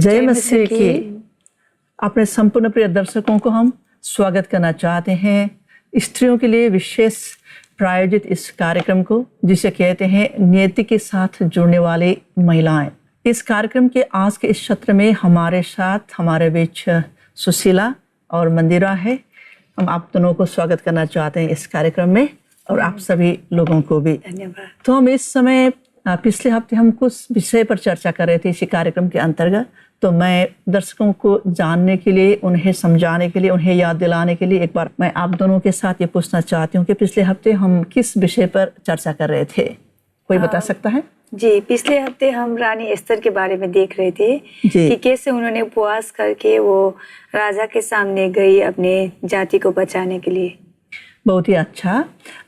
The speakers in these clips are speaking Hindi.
जय मसीह की अपने संपूर्ण प्रिय दर्शकों को हम स्वागत करना चाहते हैं स्त्रियों के लिए विशेष प्रायोजित इस कार्यक्रम को, जिसे कहते हैं नियति के साथ जुड़ने वाली महिलाएं। इस कार्यक्रम के आज के इस सत्र में हमारे साथ हमारे बीच सुशीला और मंदिरा है। हम आप दोनों को स्वागत करना चाहते हैं इस कार्यक्रम में और आप सभी लोगों को भी धन्यवाद। तो हम इस समय पिछले हफ्ते हम कुछ विषय पर चर्चा कर रहे थे इसी कार्यक्रम के अंतर्गत। तो मैं दर्शकों को जानने के लिए, उन्हें समझाने के लिए, उन्हें याद दिलाने के लिए एक बार मैं आप दोनों के साथ ये पूछना चाहती हूँ कि पिछले हफ्ते हम किस विषय पर चर्चा कर रहे थे? कोई बता सकता है? जी, पिछले हफ्ते हम रानी एस्तर के बारे में देख रहे थे कि कैसे उन्होंने उपवास करके वो राजा के सामने गई अपने जाति को बचाने के लिए। बहुत ही अच्छा।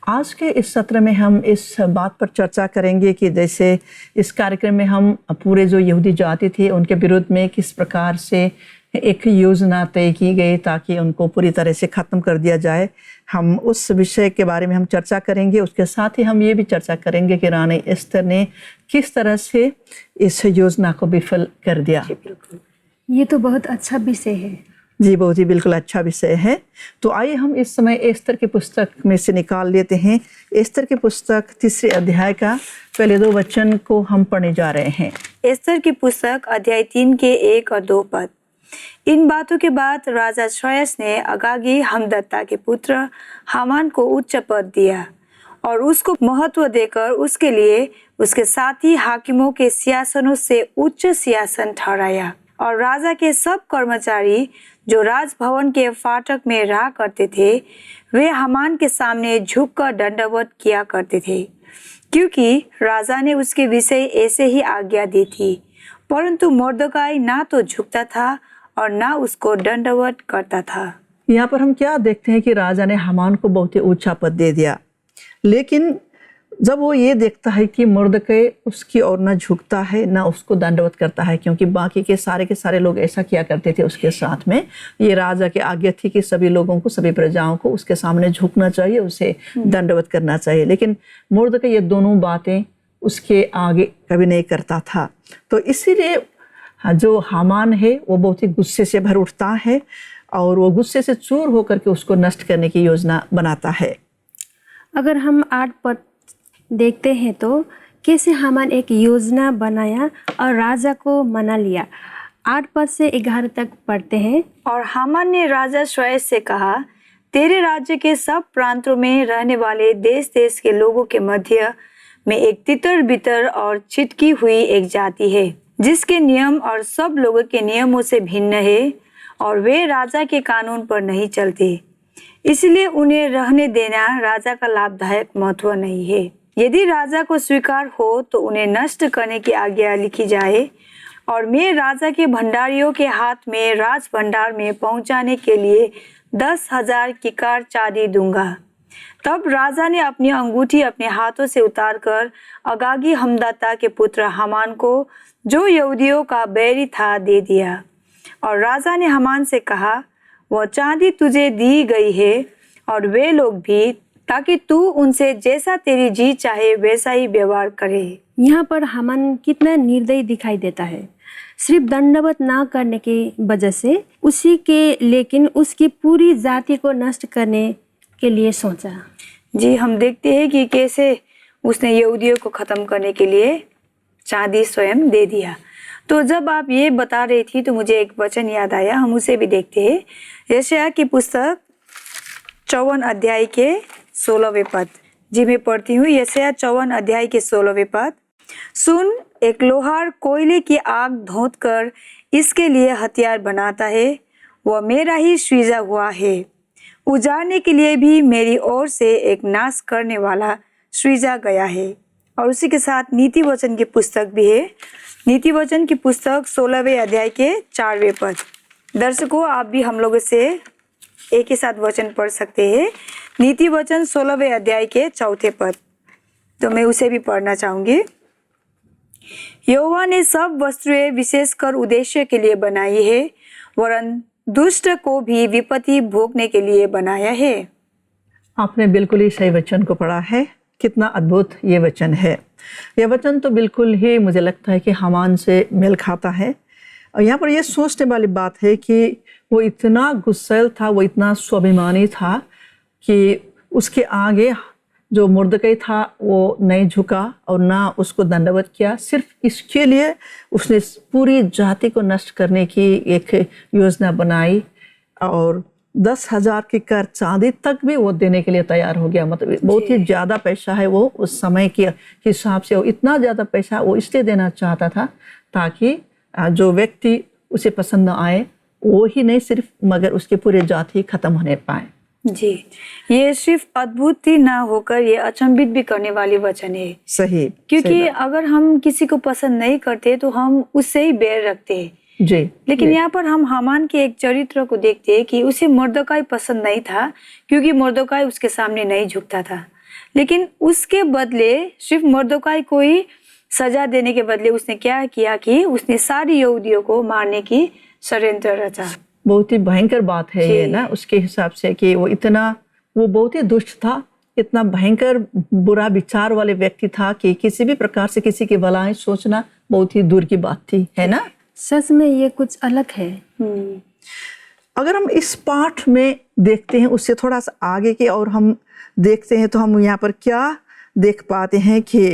आज के इस सत्र में हम इस बात पर चर्चा करेंगे कि जैसे इस कार्यक्रम में हम पूरे जो यहूदी जाति थे उनके विरुद्ध में किस प्रकार से एक योजना तय की गई ताकि उनको पूरी तरह से ख़त्म कर दिया जाए। हम उस विषय के बारे में हम चर्चा करेंगे। उसके साथ ही हम ये भी चर्चा करेंगे कि रानी एस्तर ने किस तरह से इस योजना को विफल कर दिया। बिल्कुल, ये तो बहुत अच्छा विषय है। जी, बहुत ही बिल्कुल अच्छा विषय है। तो आइए हम इस समय एस्तर की पुस्तक में से निकाल लेते हैं। एस्तर की पुस्तक 3 अध्याय का पहले 2 वचन को हम पढ़ने जा रहे हैं। एस्तर की पुस्तक अध्याय 3 के 1 और 2 पद। इन बातों के बाद राजा श्रेयस ने अगागी हमदत्ता के पुत्र हामान को उच्च पद दिया और उसको महत्व देकर उसके लिए उसके साथी हाकिमों के सिंहासनों से उच्च सिंहासन ठहराया। और राजा के सब कर्मचारी जो राजभवन के फाटक में रहा करते थे, वे हामान के सामने झुककर दंडवत किया करते थे, क्योंकि राजा ने उसके विषय ऐसे ही आज्ञा दी थी। परंतु मोर्दकाई ना तो झुकता था और ना उसको दंडवत करता था। यहाँ पर हम क्या देखते हैं कि राजा ने हामान को बहुत ही ऊंचा पद दे दिया, लेकिन जब वो ये देखता है कि मुर्दकै उसकी ओर ना झुकता है ना उसको दंडवत करता है, क्योंकि बाकी के सारे लोग ऐसा किया करते थे उसके साथ में। ये राजा की आज्ञा थी कि सभी लोगों को, सभी प्रजाओं को उसके सामने झुकना चाहिए, उसे दंडवत करना चाहिए। लेकिन मुर्दकै ये दोनों बातें उसके आगे कभी नहीं करता था। तो इसीलिए जो हामान है वो बहुत ही गुस्से से भर उठता है और वो गुस्से से चूर होकर के उसको नष्ट करने की योजना बनाता है। अगर हम 8 पद देखते हैं तो कैसे हामान एक योजना बनाया और राजा को मना लिया। 8 पद से 11 तक पढ़ते हैं। और हामान ने राजा श्रेयस से कहा, तेरे राज्य के सब प्रांतों में रहने वाले देश देश के लोगों के मध्य में एक तितर बितर और चिटकी हुई एक जाति है, जिसके नियम और सब लोगों के नियमों से भिन्न है और वे राजा के कानून पर नहीं चलते। इसलिए उन्हें रहने देना राजा का लाभदायक महत्व नहीं है। यदि राजा को स्वीकार हो तो उन्हें नष्ट करने की आज्ञा लिखी जाए और मैं राजा के भंडारियों के हाथ में राज भंडार में पहुंचाने के लिए 10,000 किकार चांदी दूंगा। तब राजा ने अपनी अंगूठी अपने हाथों से उतारकर अगागी हमदत्ता के पुत्र हामान को, जो यहूदियों का बैरी था, दे दिया। और राजा ने हामान से कहा, वह चांदी तुझे दी गई है और वे लोग भी, ताकि तू उनसे जैसा तेरी जी चाहे वैसा ही व्यवहार करे। यहाँ पर हामान कितना निर्दयी दिखाई देता है। सिर्फ दंडवत ना करने की वजह से उसी के, लेकिन उसकी पूरी जाति को नष्ट करने के लिए सोचा। जी, हम देखते हैं कि कैसे उसने यहूदियों को ख़त्म करने के लिए चांदी स्वयं दे दिया। तो जब आप ये बता रही थी तो मुझे एक वचन याद आया, हम उसे भी देखते हैं। यशायाह की पुस्तक 54 अध्याय के 16वें पद। जी, मैं पढ़ती हूँ। यशायाह 54 अध्याय के 16वें पद। सुन, एक लोहार कोयले की आग धोत कर इसके लिए हथियार बनाता है, वह मेरा ही सृजा हुआ है। उजाड़ने के लिए भी मेरी ओर से एक नाश करने वाला सृजा गया है। और उसी के साथ नीति वचन की पुस्तक भी है। नीति वचन की पुस्तक 16वें अध्याय के 4वें पद। दर्शकों, आप भी हम लोगों से एक ही साथ वचन पढ़ सकते हैं। नीति वचन 16वें अध्याय के 4थे पद। तो मैं उसे भी पढ़ना चाहूंगी। यहोवा ने सब वस्तुएं विशेषकर उद्देश्य के लिए बनाई है, वरन दुष्ट को भी विपत्ति भोगने के लिए बनाया है। आपने बिल्कुल ही सही वचन को पढ़ा है। कितना अद्भुत ये वचन है। यह वचन तो बिल्कुल ही मुझे लगता है कि हामान से मेल खाता है और यहाँ पर ये सोचने वाली बात है कि वो इतना गुस्सैल था, वो इतना स्वाभिमानी था कि उसके आगे जो मुर्दकई था वो नहीं झुका और ना उसको दंडवत किया। सिर्फ इसके लिए उसने पूरी जाति को नष्ट करने की एक योजना बनाई और 10,000 की कर चांदी तक भी वो देने के लिए तैयार हो गया। मतलब बहुत ही ज़्यादा पैसा है वो उस समय के हिसाब से। वो इतना ज़्यादा पैसा वो इसलिए देना चाहता था ताकि जो व्यक्ति उसे पसंद न आए वो ही नहीं सिर्फ मगर उसकी पूरी जाति खत्म होने पाए। जी, ये सिर्फ अद्भुत ही ना होकर ये अचंभित भी करने वाली वचन है। सही, क्योंकि अगर हम किसी को पसंद नहीं करते तो हम उससे ही बैर रखते हैं। जी, लेकिन यहाँ पर हम हामान के एक चरित्र को देखते हैं कि उसे मुर्दकाई पसंद नहीं था क्योंकि मुर्दकाई उसके सामने नहीं झुकता था। लेकिन उसके बदले सिर्फ मुर्दकाई को ही सजा देने के बदले उसने क्या किया कि उसने सारी यहूदियों को मारने की षड्यंत्र रचा। बहुत ही भयंकर बात है ये ना उसके हिसाब से कि वो बहुत ही दुष्ट था, इतना भयंकर बुरा विचार वाले व्यक्ति था कि किसी भी प्रकार से किसी की भलाई सोचना बहुत ही दूर की बात थी, है ना। सच में ये कुछ अलग है। अगर हम इस पाठ में देखते हैं उससे थोड़ा सा आगे के और हम देखते हैं तो हम यहाँ पर क्या देख पाते हैं कि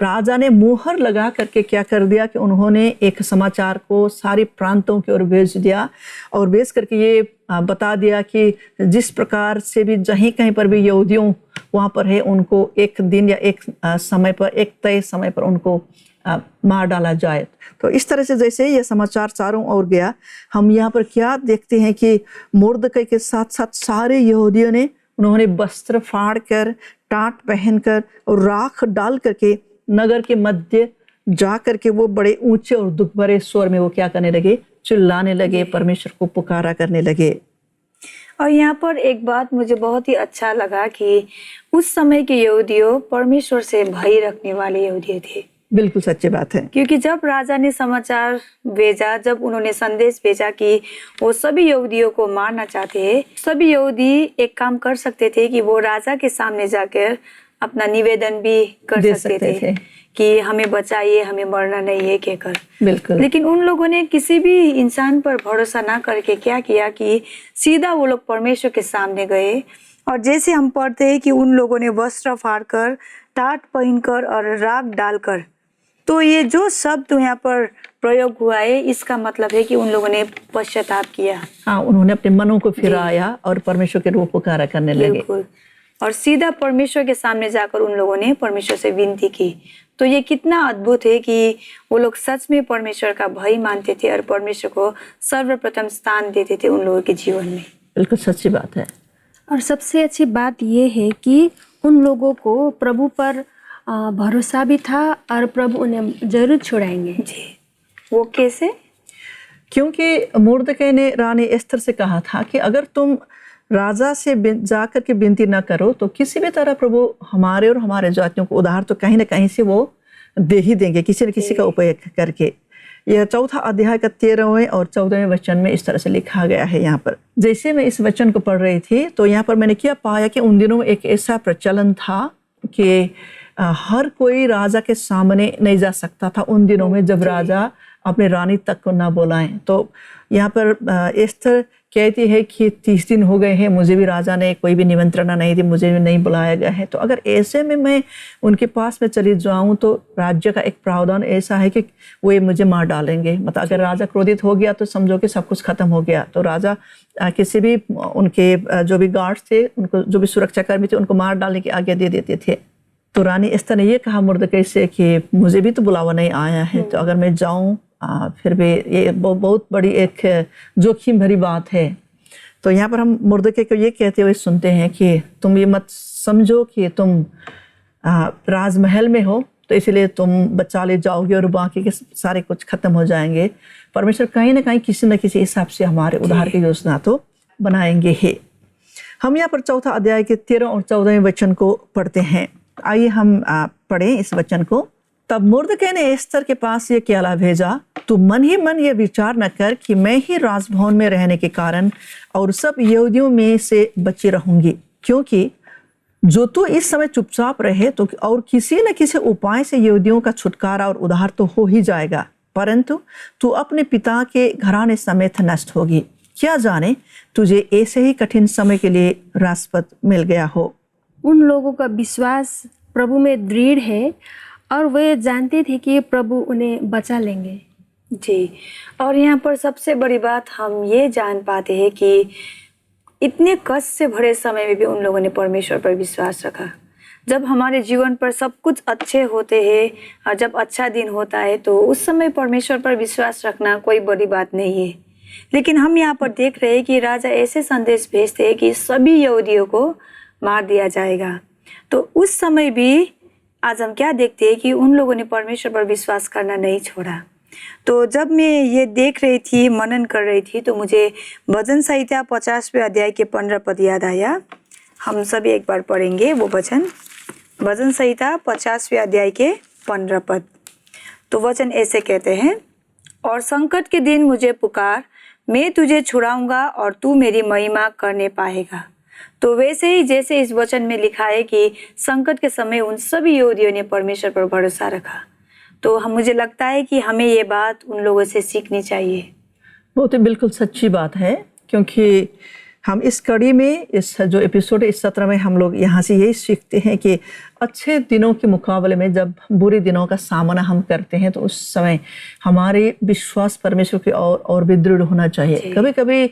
राजा ने मुहर लगा करके क्या कर दिया कि उन्होंने एक समाचार को सारे प्रांतों की ओर भेज दिया और भेज करके ये बता दिया कि जिस प्रकार से भी जहीं कहीं पर भी यहूदियों वहाँ पर है उनको एक दिन या एक तय समय पर उनको मार डाला जाए। तो इस तरह से जैसे ये समाचार चारों ओर गया, हम यहाँ पर क्या देखते हैं कि मुर्दकई के साथ साथ सारे यहूदियों ने उन्होंने वस्त्र फाड़ कर, टाट पहनकर और राख डाल करके नगर के मध्य जा करके वो बड़े ऊंचे और दुख भरे स्वर में वो क्या करने लगे, चिल्लाने लगे, परमेश्वर को पुकारा करने लगे। और यहाँ पर एक बात मुझे बहुत ही अच्छा लगा कि उस समय के यहूदियों परमेश्वर से भय रखने वाले यहूदी थे। बिल्कुल सच्ची बात है। क्योंकि जब राजा ने समाचार भेजा, जब उन्होंने संदेश भेजा कि वो सभी यहूदियों को मारना चाहते हैं, सभी यहूदी एक काम कर सकते थे कि वो राजा के सामने जाकर अपना निवेदन भी कर सकते थे कि हमें बचाइए, हमें मरना नहीं है कहकर। बिल्कुल। लेकिन उन लोगों ने किसी भी इंसान पर भरोसा ना करके क्या किया कि सीधा वो लोग परमेश्वर के सामने गए। और जैसे हम पढ़ते हैं कि उन लोगों ने वस्त्र फाड़कर, टाट पहनकर और राख डालकर, तो ये जो शब्द यहाँ पर प्रयोग हुआ है इसका मतलब है कि उन लोगों ने पश्चाताप किया। हाँ, उन्होंने अपने मनों को फिराया और परमेश्वर के रूप पुकारा करने लगे। बिल्कुल। और सीधा परमेश्वर के सामने जाकर उन लोगों ने परमेश्वर से विनती की। तो ये कितना अद्भुत है कि वो लोग सच में परमेश्वर का भय मानते थे और परमेश्वर को सर्वप्रथम स्थान देते थे उन लोगों के जीवन में। बिल्कुल सच्ची बात है। और सबसे अच्छी बात ये है कि उन लोगों को प्रभु पर भरोसा भी था और प्रभु उन्हें जरूर छुड़ाएंगे। जी, वो कैसे? क्योंकि मुर्दकै ने रानी एस्तर से कहा था कि अगर तुम राजा से जाकर के विनती न करो तो किसी भी तरह प्रभु हमारे और हमारे जातियों को उधार तो कहीं ना कहीं से वो दे ही देंगे, किसी न किसी का उपयोग करके। यह 4 अध्याय का 13वें और 14वें वचन में इस तरह से लिखा गया है। यहाँ पर जैसे मैं इस वचन को पढ़ रही थी तो यहाँ पर मैंने क्या पाया कि उन दिनों में एक ऐसा प्रचलन था कि हर कोई राजा के सामने नहीं जा सकता था उन दिनों में जब राजा अपने रानी तक को ना बुलाएं। तो यहाँ पर एस्तर कहती है कि 30 दिन हो गए हैं, मुझे भी राजा ने कोई भी निमंत्रण नहीं दी, मुझे भी नहीं बुलाया गया है। तो अगर ऐसे में मैं उनके पास में चली जाऊं तो राज्य का एक प्रावधान ऐसा है कि वो ये मुझे मार डालेंगे। मतलब अगर राजा क्रोधित हो गया तो समझो कि सब कुछ खत्म हो गया। तो राजा किसी भी उनके जो भी गार्ड्स थे, उनको जो भी सुरक्षाकर्मी थे, उनको मार डालने की आज्ञा दे देते थे। तो रानी एस्तर ने ये कहा मुर्दकै से कि मुझे भी तो बुलावा नहीं आया है, तो अगर मैं जाऊं फिर भी ये बहुत बड़ी एक जोखिम भरी बात है। तो यहाँ पर हम मुर्दकै को ये कहते हुए सुनते हैं कि तुम ये मत समझो कि तुम राजमहल में हो तो इसलिए तुम बचा ले जाओगे और बाकी के सारे कुछ खत्म हो जाएंगे। परमेश्वर कहीं ना कहीं किसी न किसी हिसाब से हमारे उद्धार की योजना तो बनाएंगे ही। हम यहाँ पर 4 अध्याय के 13 और 14वें वचन को पढ़ते हैं। आइए हम पढ़ें इस वचन को। तब मुर्दकै ने एस्तर के पास ये कहला भेजा, तू मन ही मन ये विचार न कर कि मैं ही राजभवन में रहने के कारण और सब यहूदियों में से बची रहूंगी, क्योंकि जो तू इस समय चुपचाप रहे तो और किसी न किसी उपाय से यहूदियों का छुटकारा और उद्धार तो हो ही जाएगा। परंतु तू अपने पिता के घराने समेत नष्ट होगी। क्या जाने तुझे ऐसे ही कठिन समय के लिए राजपद मिल गया हो। उन लोगों का विश्वास प्रभु में दृढ़ है और वे जानते थे कि प्रभु उन्हें बचा लेंगे। जी, और यहाँ पर सबसे बड़ी बात हम ये जान पाते हैं कि इतने कष्ट से भरे समय में भी उन लोगों ने परमेश्वर पर विश्वास रखा। जब हमारे जीवन पर सब कुछ अच्छे होते हैं और जब अच्छा दिन होता है तो उस समय परमेश्वर पर विश्वास रखना कोई बड़ी बात नहीं है। लेकिन हम यहाँ पर देख रहे हैं कि राजा ऐसे संदेश भेजते हैं कि सभी यहूदियों को मार दिया जाएगा। तो उस समय भी आज हम क्या देखते हैं कि उन लोगों ने परमेश्वर पर विश्वास करना नहीं छोड़ा। तो जब मैं ये देख रही थी, मनन कर रही थी, तो मुझे भजन संहिता 50वें अध्याय के 15 पद याद आया। हम सभी एक बार पढ़ेंगे वो वचन। भजन संहिता 50वें अध्याय के 15 पद। तो वचन ऐसे कहते हैं, और संकट के दिन मुझे पुकार, मैं तुझे छुड़ाऊंगा और तू मेरी महिमा करने पाएगा। तो वैसे ही जैसे इस वचन में लिखा है कि संकट के समय उन सभी यहूदियों ने परमेश्वर पर भरोसा रखा। तो मुझे लगता है कि हमें ये बात उन लोगों से सीखनी चाहिए। वो तो बिल्कुल सच्ची बात है, क्योंकि हम इस कड़ी में, इस जो एपिसोड है, इस सत्र में हम लोग यहाँ से यही सीखते हैं कि अच्छे दिनों के मुकाबले में जब बुरे दिनों का सामना हम करते हैं तो उस समय हमारे विश्वास परमेश्वर की और भी दृढ़ होना चाहिए। कभी कभी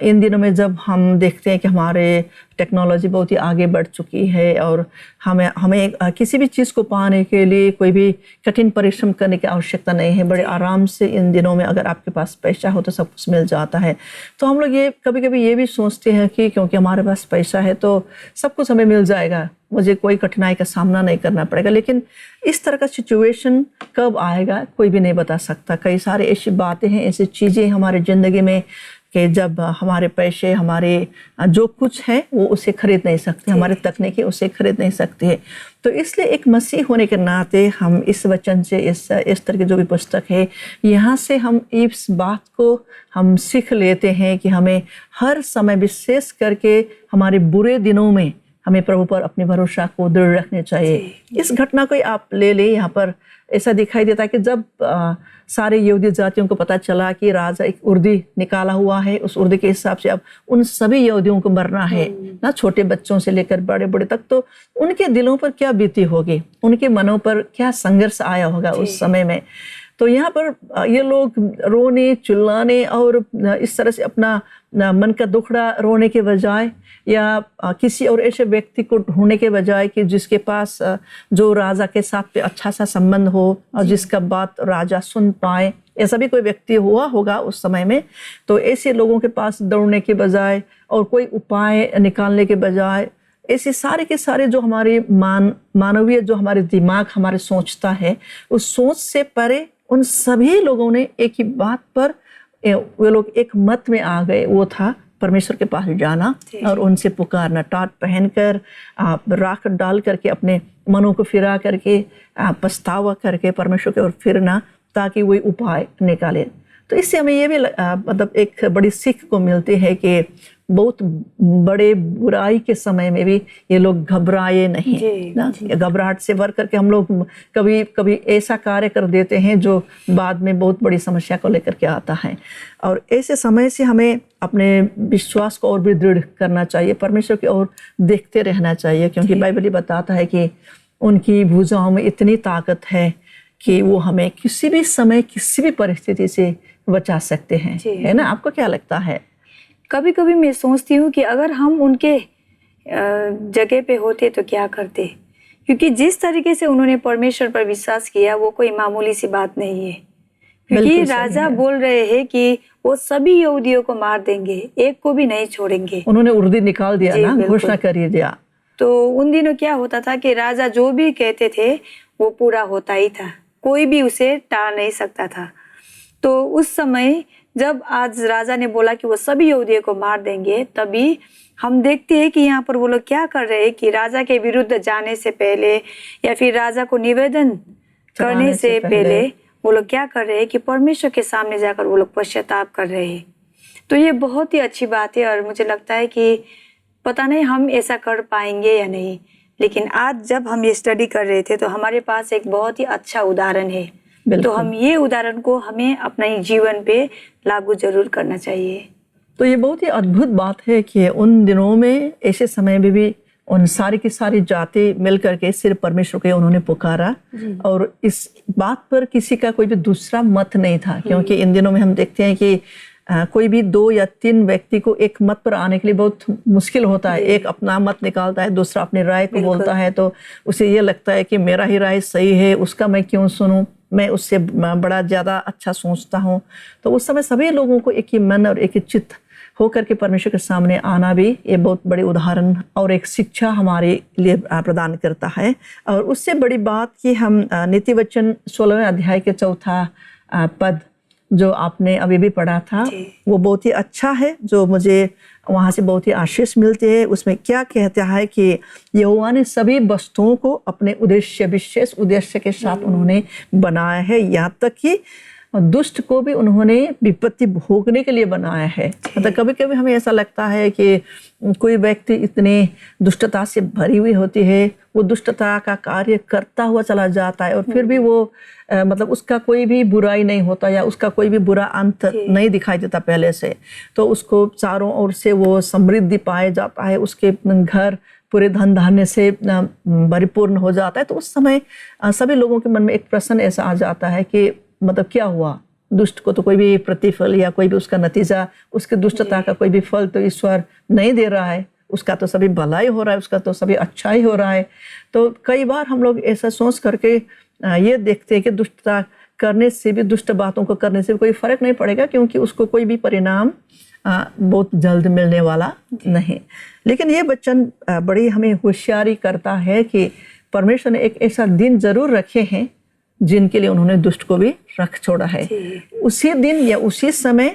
इन दिनों में जब हम देखते हैं कि हमारे टेक्नोलॉजी बहुत ही आगे बढ़ चुकी है और हमें किसी भी चीज़ को पाने के लिए कोई भी कठिन परिश्रम करने की आवश्यकता नहीं है। बड़े आराम से इन दिनों में अगर आपके पास पैसा हो तो सब कुछ मिल जाता है। तो हम लोग ये कभी कभी ये भी सोचते हैं कि क्योंकि हमारे पास पैसा है तो सब कुछ हमें मिल जाएगा, मुझे कोई कठिनाई का सामना नहीं करना पड़ेगा। लेकिन इस तरह का सिचुएशन कब आएगा कोई भी नहीं बता सकता। कई सारे ऐसी बातें हैं, ऐसी चीज़ें हमारे ज़िंदगी में कि जब हमारे पैसे, हमारे जो कुछ है वो उसे खरीद नहीं सकते, हमारे तकनीकी उसे खरीद नहीं सकती है। तो इसलिए एक मसीह होने के नाते हम इस वचन से, इस तरह की जो भी पुस्तक है, यहाँ से हम इस बात को हम सीख लेते हैं कि हमें हर समय, विशेष करके हमारे बुरे दिनों में, हमें प्रभु पर अपने भरोसा को दृढ़ रखने चाहिए। इस घटना को आप ले लें, यहाँ पर ऐसा दिखाई देता है कि जब सारे यहूदी जातियों को पता चला कि राजा एक उर्दी निकाला हुआ है, उस उर्दी के हिसाब से अब उन सभी यहूदियों को मरना है ना, छोटे बच्चों से लेकर बड़े बड़े तक, तो उनके दिलों पर क्या बीती होगी, उनके मनों पर क्या संघर्ष आया होगा उस समय में। तो यहाँ पर ये लोग रोने, चिल्लाने और इस तरह से अपना मन का दुखड़ा रोने के बजाय या किसी और ऐसे व्यक्ति को ढूंढने के बजाय कि जिसके पास जो राजा के साथ अच्छा सा संबंध हो और जिसका बात राजा सुन पाए, ऐसा भी कोई व्यक्ति हुआ होगा उस समय में। तो ऐसे लोगों के पास दौड़ने के बजाय और कोई उपाय निकालने के बजाय, ऐसे सारे के सारे जो हमारे मानवीय जो हमारे दिमाग हमारे सोचता है, उस सोच से परे उन सभी लोगों ने एक ही बात पर, वे लोग एक मत में आ गए, वो था परमेश्वर के पास जाना और उनसे पुकारना, टाट पहनकर, राख डाल करके, अपने मनों को फिरा करके, पछतावा करके परमेश्वर की ओर फिरना, ताकि वही उपाय निकाले। तो इससे हमें ये भी मतलब एक बड़ी सीख को मिलती है कि बहुत बड़े बुराई के समय में भी ये लोग घबराए नहीं ना। घबराहट से भर करके हम लोग कभी कभी ऐसा कार्य कर देते हैं जो बाद में बहुत बड़ी समस्या को लेकर के आता है। और ऐसे समय से हमें अपने विश्वास को और भी दृढ़ करना चाहिए, परमेश्वर की ओर देखते रहना चाहिए, क्योंकि बाइबल बताता है कि उनकी भुजाओं में इतनी ताकत है कि वो हमें किसी भी समय, किसी भी परिस्थिति से बचा सकते हैं, है ना। आपको क्या लगता है? कभी कभी मैं सोचती हूँ कि अगर हम उनके जगह पे होते तो क्या करते, क्योंकि जिस तरीके से उन्होंने परमेश्वर पर विश्वास किया वो कोई मामूली सी बात नहीं है। क्योंकि राजा बोल रहे हैं कि वो सभी यहूदियों को मार देंगे, एक को भी नहीं छोड़ेंगे। उन्होंने उर्दी निकाल दिया ना, घोषणा कर ही दिया। तो उन दिनों क्या होता था कि राजा जो भी कहते थे वो पूरा होता ही था, कोई भी उसे टाल नहीं सकता था। तो उस समय जब आज राजा ने बोला कि वो सभी यहूदियों को मार देंगे, तभी हम देखते हैं कि यहाँ पर वो लोग क्या कर रहे हैं कि राजा के विरुद्ध जाने से पहले या फिर राजा को निवेदन करने से पहले वो लोग क्या कर रहे हैं कि परमेश्वर के सामने जाकर वो लोग पश्चाताप कर रहे हैं। तो ये बहुत ही अच्छी बात है और मुझे लगता है कि पता नहीं हम ऐसा कर पाएंगे या नहीं, लेकिन आज जब हम ये स्टडी कर रहे थे तो हमारे पास एक बहुत ही अच्छा उदाहरण है तो बिल्कुल। हम ये उदाहरण को हमें अपने जीवन पे लागू जरूर करना चाहिए। तो ये बहुत ही अद्भुत बात है कि उन दिनों में ऐसे समय में भी उन सारी की सारी जाति मिल करके सिर्फ परमेश्वर को उन्होंने पुकारा, और इस बात पर किसी का कोई भी दूसरा मत नहीं था। क्योंकि इन दिनों में हम देखते हैं कि कोई भी 2 या 3 व्यक्ति को एक मत पर आने के लिए बहुत मुश्किल होता है। एक अपना मत निकालता है, दूसरा अपनी राय को बोलता है, तो उसे ये लगता है कि मेरा ही राय सही है, उसका मैं क्यों सुनूं, मैं उससे बड़ा ज़्यादा अच्छा सोचता हूँ। तो उस समय सभी लोगों को एक ही मन और एक ही चित्त होकर के परमेश्वर के सामने आना भी ये बहुत बड़ी उदाहरण और एक शिक्षा हमारे लिए प्रदान करता है। और उससे बड़ी बात कि हम नीति वचन 16वें अध्याय के 4 पद जो आपने अभी भी पढ़ा था, वो बहुत ही अच्छा है, जो मुझे वहाँ से बहुत ही आशीष मिलते हैं। उसमें क्या कहता है कि यहोवा ने सभी वस्तुओं को अपने उद्देश्य, विशेष उद्देश्य के साथ उन्होंने बनाया है, यहाँ तक कि दुष्ट को भी उन्होंने विपत्ति भोगने के लिए बनाया है। मतलब कभी कभी हमें ऐसा लगता है कि कोई व्यक्ति इतने दुष्टता से भरी हुई होती है, वो दुष्टता का कार्य करता हुआ चला जाता है, और फिर भी वो मतलब उसका कोई भी बुराई नहीं होता या उसका कोई भी बुरा अंत नहीं दिखाई देता पहले से। तो उसको चारों ओर से वो समृद्धि पाया जाता है, उसके घर पूरे धन धान्य से परिपूर्ण हो जाता है। तो उस समय सभी लोगों के मन में एक प्रश्न ऐसा आ जाता है कि मतलब क्या हुआ, दुष्ट को तो कोई भी प्रतिफल या कोई भी उसका नतीजा, उसके दुष्टता का कोई भी फल तो ईश्वर नहीं दे रहा है, उसका तो सभी भलाई हो रहा है, उसका तो सभी अच्छा ही हो रहा है। तो कई बार हम लोग ऐसा सोच करके ये देखते हैं कि दुष्टता करने से भी, दुष्ट बातों को करने से भी कोई फर्क नहीं पड़ेगा, क्योंकि उसको कोई भी परिणाम बहुत जल्द मिलने वाला नहीं। लेकिन ये वचन बड़ी हमें होशियारी करता है कि परमेश्वर ने एक ऐसा दिन जरूर रखे हैं जिनके लिए उन्होंने दुष्ट को भी रख छोड़ा है। उसी दिन या उसी समय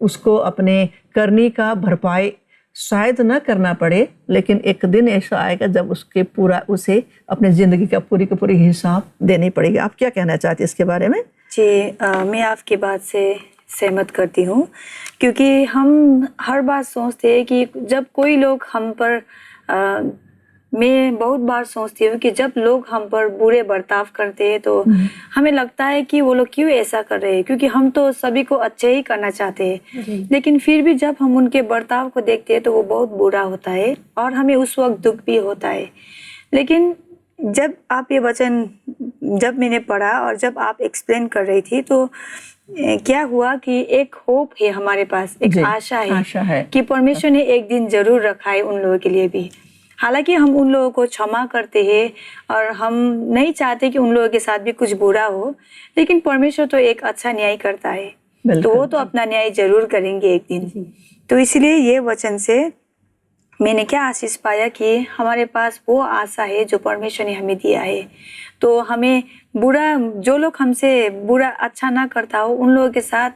उसको अपने करनी का भरपाई शायद न करना पड़े, लेकिन एक दिन ऐसा आएगा जब उसके पूरा उसे अपने जिंदगी का पूरी हिसाब देनी पड़ेगी। आप क्या कहना चाहते हैं इसके बारे में? जी, मैं आपकी बात से सहमत करती हूँ, क्योंकि हम हर बार सोचते हैं कि जब कोई लोग हम पर मैं बहुत बार सोचती हूँ कि जब लोग हम पर बुरे बर्ताव करते हैं तो हमें लगता है कि वो लोग क्यों ऐसा कर रहे हैं, क्योंकि हम तो सभी को अच्छे ही करना चाहते हैं। लेकिन फिर भी जब हम उनके बर्ताव को देखते हैं तो वो बहुत बुरा होता है और हमें उस वक्त दुख भी होता है। लेकिन जब आप ये वचन जब मैंने पढ़ा और जब आप एक्सप्लेन कर रही थी तो क्या हुआ कि एक होप है हमारे पास, एक आशा है कि परमेश्वर ने एक दिन जरूर रखा है उन लोगों के लिए भी। हालांकि हम उन लोगों को क्षमा करते हैं और हम नहीं चाहते कि उन लोगों के साथ भी कुछ बुरा हो, लेकिन परमेश्वर तो एक अच्छा न्याय करता है, तो वो तो अपना न्याय जरूर करेंगे एक दिन। तो इसलिए ये वचन से मैंने क्या आशीष पाया कि हमारे पास वो आशा है जो परमेश्वर ने हमें दिया है। तो हमें बुरा, जो लोग हमसे बुरा अच्छा ना करता हो उन लोगों के साथ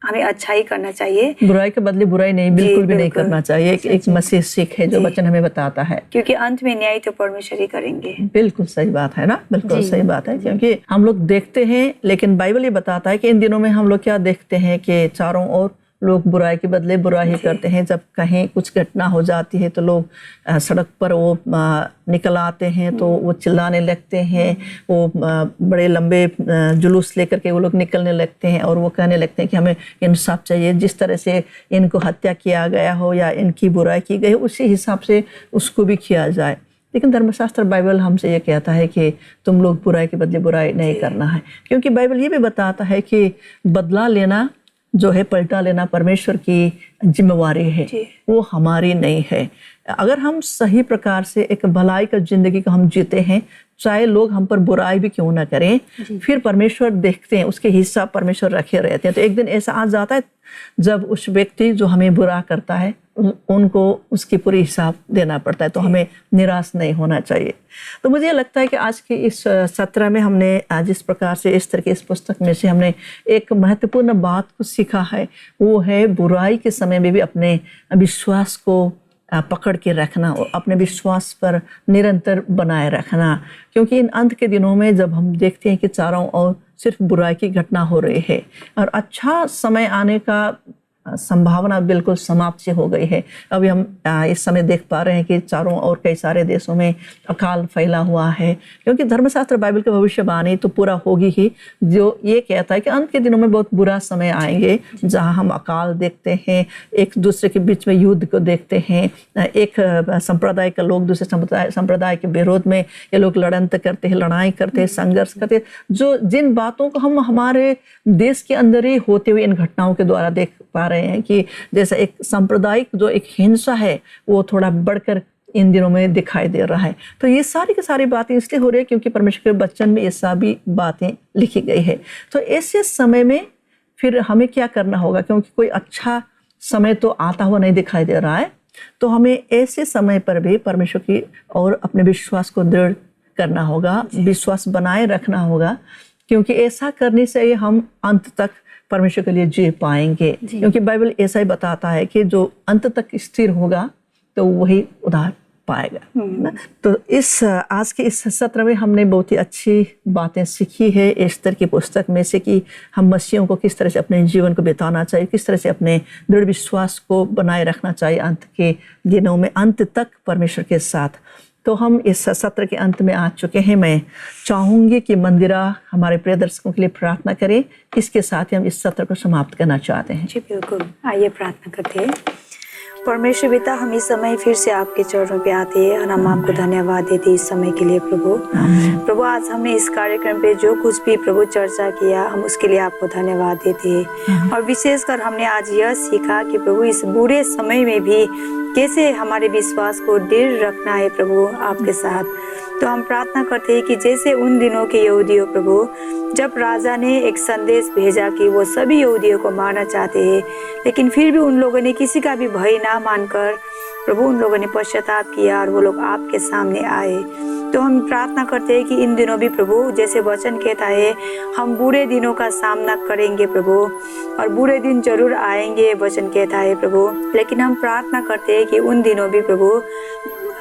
हमें अच्छा ही करना चाहिए, बुराई के बदले बुराई नहीं, बिल्कुल भी नहीं करना चाहिए। एक मसीह सीख है जो वचन हमें बताता है, क्योंकि अंत में न्याय तो परमेश्वर ही करेंगे। बिल्कुल सही बात है ना, बिल्कुल सही बात है। क्योंकि हम लोग देखते हैं, लेकिन बाइबल ये बताता है कि इन दिनों में हम लोग क्या देखते हैं कि चारों ओर लोग बुराई के बदले बुराई ही करते हैं। जब कहीं कुछ घटना हो जाती है तो लोग सड़क पर वो निकल आते हैं, तो वो चिल्लाने लगते हैं, वो बड़े लंबे जुलूस लेकर के वो लोग निकलने लगते हैं और वो कहने लगते हैं कि हमें इंसाफ चाहिए, जिस तरह से इनको हत्या किया गया हो या इनकी बुराई की गई उसी हिसाब से उसको भी किया जाए। लेकिन धर्मशास्त्र बाइबल हमसे ये कहता है कि तुम लोग बुराई के बदले बुराई नहीं करना है, क्योंकि बाइबल ये भी बताता है कि बदला लेना जो है, पलटा लेना परमेश्वर की जिम्मेवारी है, वो हमारी नहीं है। अगर हम सही प्रकार से एक भलाई का जिंदगी को हम जीते हैं, चाहे लोग हम पर बुराई भी क्यों ना करें, फिर परमेश्वर देखते हैं, उसके हिसाब परमेश्वर रखे रहते हैं। तो एक दिन ऐसा आ जाता है जब उस व्यक्ति जो हमें बुरा करता है उनको उसकी पूरी हिसाब देना पड़ता है। तो हमें निराश नहीं होना चाहिए। तो मुझे लगता है कि आज के इस सत्र में हमने जिस प्रकार से इस तरह की इस पुस्तक में से हमने एक महत्वपूर्ण बात को सीखा है, वो है बुराई के समय में भी अपने विश्वास को पकड़ के रखना और अपने विश्वास पर निरंतर बनाए रखना। क्योंकि इन अंत के दिनों में जब हम देखते हैं कि चारों ओर सिर्फ बुराई की घटना हो रही है और अच्छा समय आने का संभावना बिल्कुल समाप्त सी हो गई है। अभी हम इस समय देख पा रहे हैं कि चारों ओर कई सारे देशों में अकाल फैला हुआ है, क्योंकि धर्मशास्त्र बाइबल की भविष्यवाणी तो पूरा होगी ही, जो ये कहता है कि अंत के दिनों में बहुत बुरा समय आएंगे जहां हम अकाल देखते हैं, एक दूसरे के बीच में युद्ध को देखते हैं, एक संप्रदाय के लोग दूसरे संप्रदाय के विरोध में ये लोग लड़ाई करते हैं, संघर्ष करते हैं, जो जिन बातों को हम हमारे देश के अंदर ही होते हुए इन घटनाओं के द्वारा देख पा रहे हैं कि जैसा एक सांप्रदायिक जो एक हिंसा है वो थोड़ा बढ़कर इन दिनों में दिखाई दे रहा है। तो ये सारी की सारी बातें इसलिए हो रही है क्योंकि परमेश्वर के वचन में ये सभी बातें लिखी गई है। तो ऐसे समय में फिर हमें क्या करना होगा, क्योंकि कोई अच्छा समय तो आता हुआ नहीं दिखाई दे रहा है, तो हमें ऐसे समय पर भी परमेश्वर की और अपने विश्वास को दृढ़ करना होगा, विश्वास बनाए रखना होगा, क्योंकि ऐसा करने से हम अंत तक परमेश्वर के लिए जी पाएंगे। क्योंकि बाइबल ऐसा ही बताता है कि जो अंत तक स्थिर होगा तो वही उद्धार पाएगा ना। तो इस आज के इस सत्र में हमने बहुत ही अच्छी बातें सीखी है एस्तर की पुस्तक में से कि हम मसीहों को किस तरह से अपने जीवन को बिताना चाहिए, किस तरह से अपने दृढ़ विश्वास को बनाए रखना चाहिए अंत के दिनों में, अंत तक परमेश्वर के साथ। तो हम इस सत्र के अंत में आ चुके हैं। मैं चाहूँगी कि मंदिरा हमारे प्रिय दर्शकों के लिए प्रार्थना करें। इसके साथ ही हम इस सत्र को समाप्त करना चाहते हैं। जी बिल्कुल, आइए प्रार्थना करते हैं। परमेश्वर पिता, हम इस समय फिर से आपके चरणों पे आते हैं और हम आपको धन्यवाद देते हैं इस समय के लिए प्रभु। प्रभु, आज हमने इस कार्यक्रम पे जो कुछ भी प्रभु चर्चा किया, हम उसके लिए आपको धन्यवाद देते हैं। और विशेषकर हमने आज यह सीखा कि प्रभु इस बुरे समय में भी कैसे हमारे विश्वास को दृढ़ रखना है प्रभु आपके साथ। तो हम प्रार्थना करते हैं कि जैसे उन दिनों के यहूदियों प्रभु, जब राजा ने एक संदेश भेजा कि वो सभी यहूदियों को मारना चाहते हैं, लेकिन फिर भी उन लोगों ने किसी का भी भय ना मानकर प्रभु उन लोगों ने पश्चाताप किया और वो लोग आपके सामने आए। तो हम प्रार्थना करते हैं कि इन दिनों भी प्रभु, जैसे वचन कहता है, हम बुरे दिनों का सामना करेंगे प्रभु, और बुरे दिन जरूर आएंगे वचन कहता है प्रभु। लेकिन हम प्रार्थना करते हैं कि उन दिनों भी प्रभु,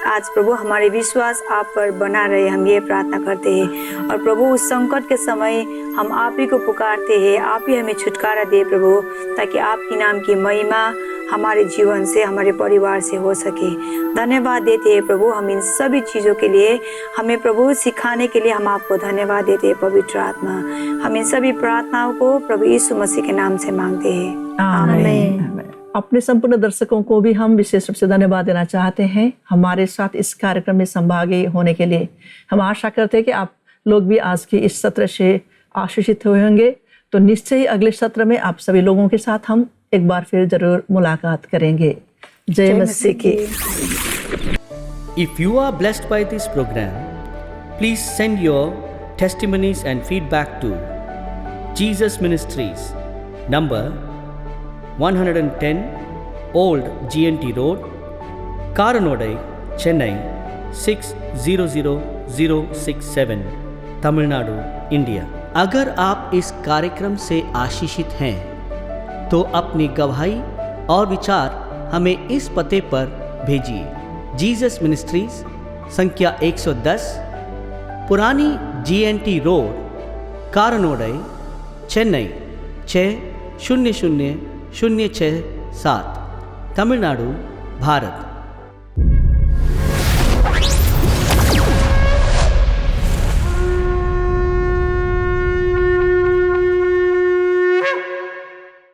आज प्रभु हमारे विश्वास आप पर बना रहे, हम ये प्रार्थना करते हैं। और प्रभु उस संकट के समय हम आप ही को पुकारते हैं, आप ही हमें छुटकारा दे प्रभु, ताकि आपकी नाम की महिमा हमारे जीवन से, हमारे परिवार से हो सके। धन्यवाद देते हैं प्रभु हम इन सभी चीज़ों के लिए, हमें प्रभु सिखाने के लिए हम आपको धन्यवाद देते हैं पवित्र आत्मा। हम इन सभी प्रार्थनाओं को प्रभु यीशु मसीह के नाम से मांगते हैं, आमीन। अपने संपूर्ण दर्शकों को भी हम विशेष रूप से धन्यवाद देना चाहते हैं हमारे साथ इस कार्यक्रम में सहभागी होने के लिए। हम आशा करते हैं कि आप लोग भी आज की इस सत्र से आशीषित हुए होंगे। तो निश्चय ही अगले सत्र में आप सभी लोगों के साथ हम एक बार फिर जरूर मुलाकात करेंगे। जय मसीह की। If you are blessed by this program, please send your testimonies and feedback to Jesus Ministries, number 110 Old GNT Road, Karanodai, Chennai 600067, Tamil Nadu, India. अगर आप इस कार्यक्रम से आशीषित हैं तो अपनी गवाही और विचार हमें इस पते पर भेजिए। जीसस मिनिस्ट्रीज, संख्या 110, पुरानी GNT रोड, कारानोडई, चेन्नई 600067, तमिलनाडु, भारत।